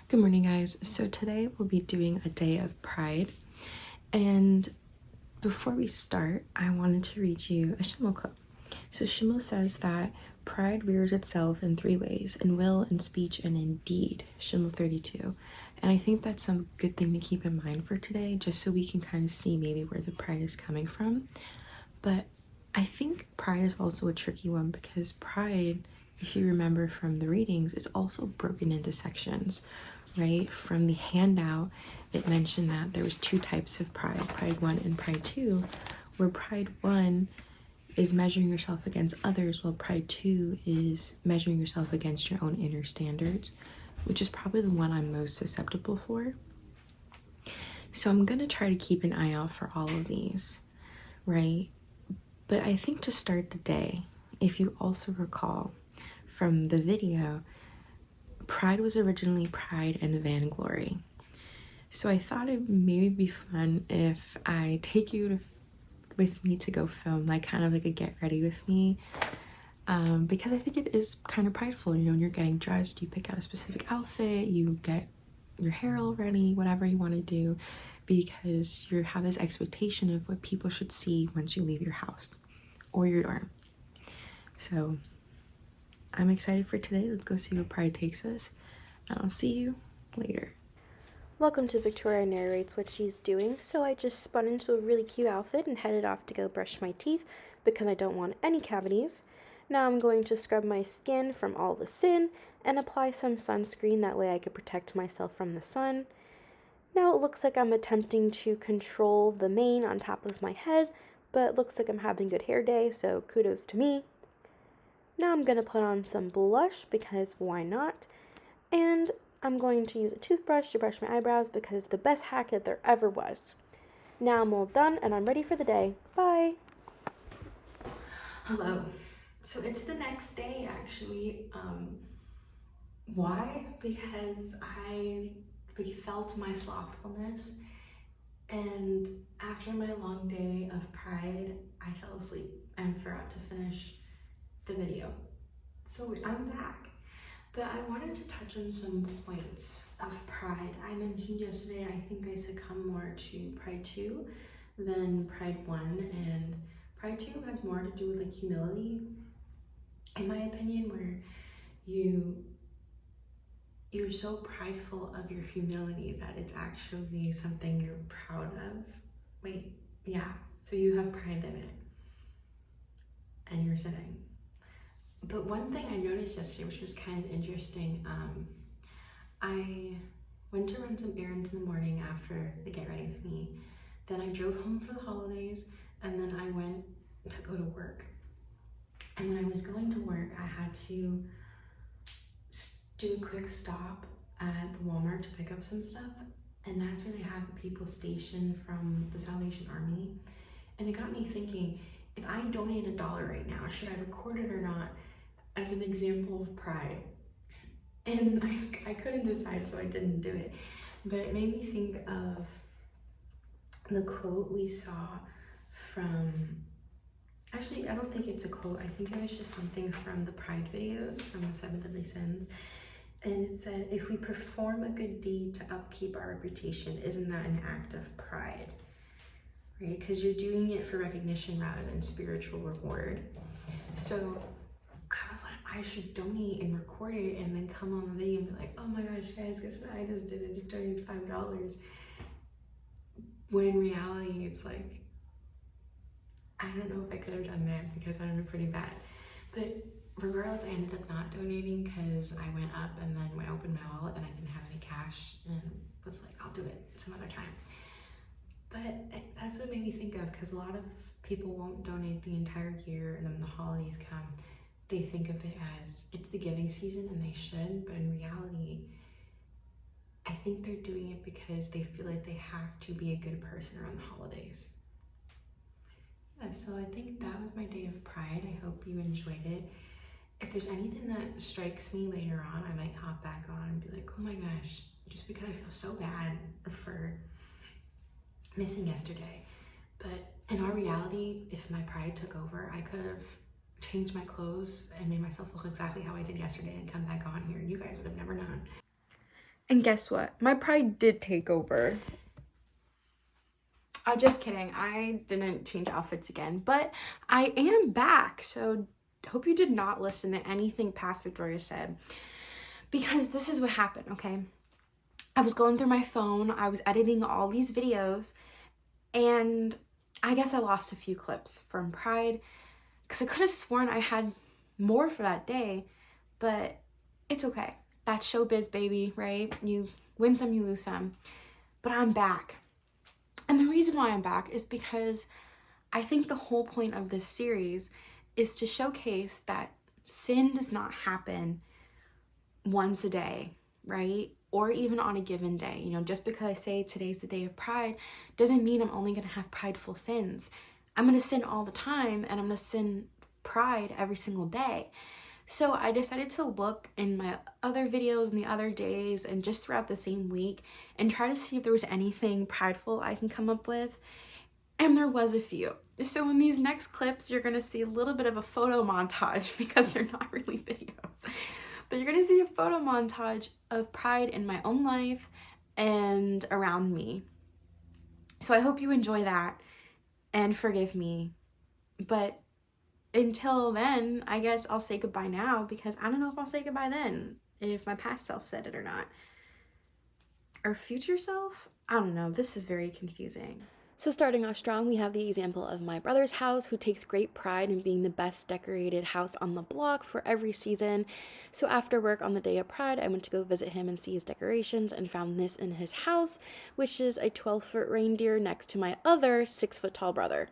Good morning, guys. So today we'll be doing a day of pride, and before we start, I wanted to read you a Shimel quote. So Shimel says that pride rears itself in three ways: in will, in speech, and in deed. Shimel 32. And I think that's some good thing to keep in mind for today, just so we can kind of see maybe where the pride is coming from. But I think pride is also a tricky one because pride, if you remember from the readings, is also broken into sections, right? From the handout, it mentioned that there was two types of pride, pride 1 and pride 2, where pride 1 is measuring yourself against others, while pride 2 is measuring yourself against your own inner standards, which is probably the one I'm most susceptible for. So I'm gonna try to keep an eye out for all of these, right? But I think to start the day, if you also recall from the video, pride was originally pride and vainglory. So I thought it maybe be fun if I take you with me to go film, like kind of like a get ready with me, because I think it is kind of prideful. You know, when you're getting dressed, you pick out a specific outfit, you get your hair all ready, whatever you want to do, because you have this expectation of what people should see once you leave your house or your dorm. So I'm excited for today. Let's go see where pride takes us, and I'll see you later. Welcome to Victoria Narrates What She's Doing. So I just spun into a really cute outfit and headed off to go brush my teeth because I don't want any cavities. Now I'm going to scrub my skin from all the sin and apply some sunscreen, that way I can protect myself from the sun. Now it looks like I'm attempting to control the mane on top of my head, but it looks like I'm having a good hair day, so kudos to me. Now I'm going to put on some blush because why not? And I'm going to use a toothbrush to brush my eyebrows because it's the best hack that there ever was. Now I'm all done and I'm ready for the day. Bye! Hello. So it's the next day actually. Why? Because we felt my slothfulness, and after my long day of pride, I fell asleep and forgot to finish the video. So I'm back. But I wanted to touch on some points of pride. I mentioned yesterday I think I succumb more to pride 2 than pride 1, and pride 2 has more to do with like humility, in my opinion, where you're so prideful of your humility that it's actually something you're proud of. Wait, yeah, so you have pride in it and you're sitting. But one thing I noticed yesterday, which was kind of interesting, I went to run some errands in the morning after the get ready with me. Then I drove home for the holidays, and then I went to go to work. And when I was going to work, I had to do a quick stop at the Walmart to pick up some stuff. And that's where they have the people stationed from the Salvation Army. And it got me thinking, if I donate $1 right now, should I record it or not as an example of pride? And I couldn't decide, so I didn't do it. But it made me think of the quote we saw from, actually, I don't think it's a quote. I think it was just something from the pride videos from the 7 Deadly Sins. And it said, if we perform a good deed to upkeep our reputation, isn't that an act of pride? Right? Because you're doing it for recognition rather than spiritual reward. So I was like, I should donate and record it and then come on the video and be like, oh my gosh, guys, guess what I just did? I just donated $5. When in reality, it's like, I don't know if I could have done that because I did pretty bad. But regardless, I ended up not donating because I went up and then I opened my wallet and I didn't have any cash and was like, I'll do it some other time. But that's what made me think of, because a lot of people won't donate the entire year, and then the holidays come, they think of it as it's the giving season and they should, but in reality, I think they're doing it because they feel like they have to be a good person around the holidays. Yeah, so I think that was my day of pride. I hope you enjoyed it. If there's anything that strikes me later on, I might hop back on and be like, oh my gosh, just because I feel so bad for missing yesterday. But in our reality, if my pride took over, I could have changed my clothes and made myself look exactly how I did yesterday and come back on here, and you guys would have never known. And guess what? My pride did take over. Just kidding. I didn't change outfits again, but I am back. So hope you did not listen to anything past Victoria said, because this is what happened, okay? I was going through my phone, I was editing all these videos, and I guess I lost a few clips from Pride because I could have sworn I had more for that day, but it's okay. That's showbiz, baby, right? You win some, you lose some. But I'm back. And the reason why I'm back is because I think the whole point of this series is to showcase that sin does not happen once a day, right? Or even on a given day. You know, just because I say today's the day of Pride doesn't mean I'm only going to have prideful sins. I'm going to sin all the time, and I'm going to sin pride every single day. So I decided to look in my other videos and the other days and just throughout the same week and try to see if there was anything prideful I can come up with. And there was a few. So in these next clips, you're going to see a little bit of a photo montage because they're not really videos. But you're going to see a photo montage of pride in my own life and around me. So I hope you enjoy that and forgive me. But until then, I guess I'll say goodbye now, because I don't know if I'll say goodbye then, if my past self said it or not. Or future self? I don't know. This is very confusing. So starting off strong, we have the example of my brother's house, who takes great pride in being the best decorated house on the block for every season. So after work on the day of Pride, I went to go visit him and see his decorations and found this in his house, which is a 12-foot reindeer next to my other 6-foot tall brother.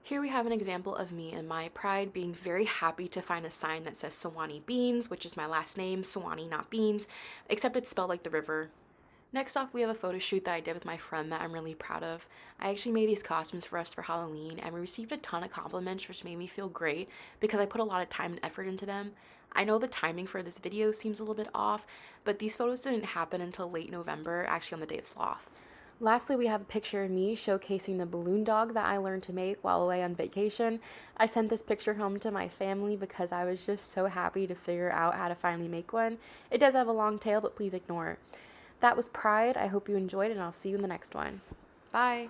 Here we have an example of me and my pride being very happy to find a sign that says Sewanee Beans, which is my last name, Sewanee, not Beans, except it's spelled like the river. Next off, we have a photo shoot that I did with my friend that I'm really proud of. I actually made these costumes for us for Halloween, and we received a ton of compliments, which made me feel great because I put a lot of time and effort into them. I know the timing for this video seems a little bit off, but these photos didn't happen until late November, actually on the day of Sloth. Lastly, we have a picture of me showcasing the balloon dog that I learned to make while away on vacation. I sent this picture home to my family because I was just so happy to figure out how to finally make one. It does have a long tail, but please ignore it. That was Pride. I hope you enjoyed, and I'll see you in the next one. Bye!